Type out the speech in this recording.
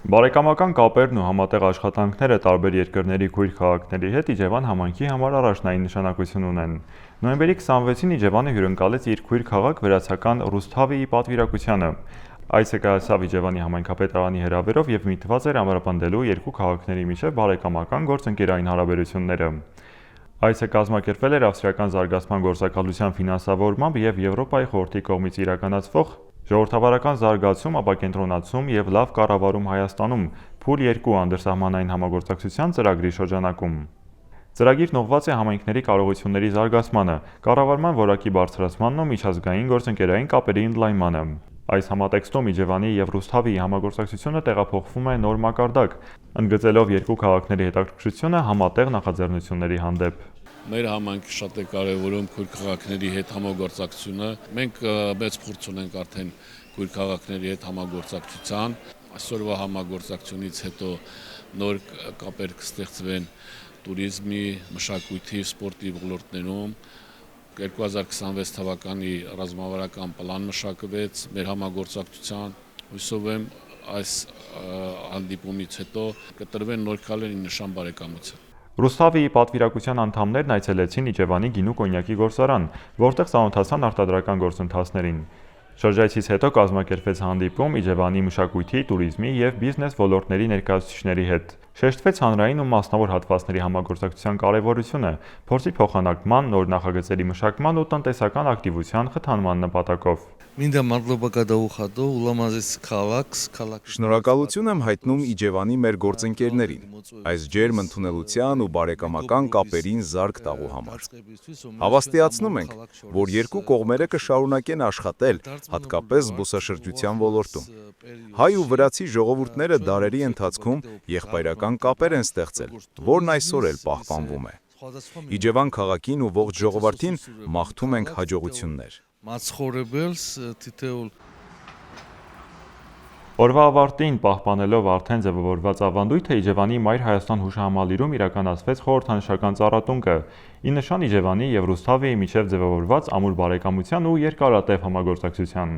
Բարեկամական կապերն ու համատեղ աշխատանքները տարբեր երկրների քույր քաղաքների հետ Իջևան համայնքի համար առաջնային նշանակություն ունեն։ Նոյեմբերի 26-ին Իջևանը հյուրընկալեց իր քույր քաղաք վրացական Ռուսթավիի պատվիրակությանը։ Այսը կայացավ Իջևանի համայնքապետարանի հրավերով եւ միտված էր ամրապնդելու երկու քաղաքների միջև բարեկամական գործընկերային հարաբերությունները։ Այսը կազմակերպվել էր Ավստրիական զարգացման գործակալության ֆինանսավորմամբ եւ Եվրոպայի խորհրդի կողմից իրականացվող Ժողովրդավարական զարգացում, ապակենտրոնացում եւ լավ կառավարում Հայաստանում փուլ 2 անդրսահմանային համագործակցության ծրագրի շրջանակում։ Ծրագիրն ուղղված է համայնքների կարողությունների զարգացմանը, կառավարման որակի բարձրացմանն ու միջազգային գործընկերային կապերի ընդլայնմանը։ Այս համատեքստում Իջևանի եւ Ռուսթավիի համագործակցությունը տեղափոխվում է նոր մակարդակ, ընդգծելով երկու քաղաքների հետաքրքրությունը համատեղ նախաձեռնությունների հանդեպ։ Մեր համայնքը շատ է կարևորում քույր քաղաքների հետ համագործակցությունը։ Մենք մեծ փորձ ունենք արդեն քույր քաղաքների հետ համագործակցության։ Այսօրվա համագործակցությունից հետո նոր կապեր կստեղծվեն туриզմի, մշակույթի, սպորտի ոլորտներում։ 2026 թվականի ռազմավարական պլան մշակվեց մեր համագործակցության։ Հույսով եմ այս հանդիպումից հետո կտրվեն նոր քայլեր նշան բարեկամության։ Ռուսթավիի պատվիրակության անդամներն այցելեցին Իջևանի գինու կոնյակի գործարան, որտեղ ծանոթացան արտադրական գործընթացներին։ Շրջայցից հետո կազմակերպվեց հանդիպում Իջևանի մշակույթի, туриզմի եւ բիզնես ոլորտների ներկայացուցիչների հետ։ Շեշտվեց հանրային ու մասնավոր հատվածների համագործակցության կարևորությունը, փորձի փոխանակման, նոր նախագծերի մշակման ու տնտեսական ակտիվության խթանման նպատակով։ Շնորհակալություն եմ հայտնում Իջևանի մեր գործընկերներին, այս ջերմ ընդունելության ու բարեկամական կապերին զարկ տալու համար։ Հավաստիացնում ենք, որ երկու կողմերը կշարունակեն աշխատել, հատկապես զբոսաշրջության ոլորտում։ Հայ ու վրացի ժողովուրդները դարերի ընթացքում եղբայրական կապեր են ստեղծել, որն այսօր էլ պահպանվում է։ Իջևան քաղաքին ու ողջ ժողովրդին մաղթում ենք հաջողություններ։ Օրվա ավարտին պահպանելով արդեն ձևավորված ավանդույթը Իջևանի Մայր Հայաստան հուշահամալիրում իրականացվեց խորհրդանշական ծառատունկը՝ ի նշան Իջևանի եւ Ռուսթավիի միջև ձևավորված ամուր բարեկամության ու երկարատև համագործակցության։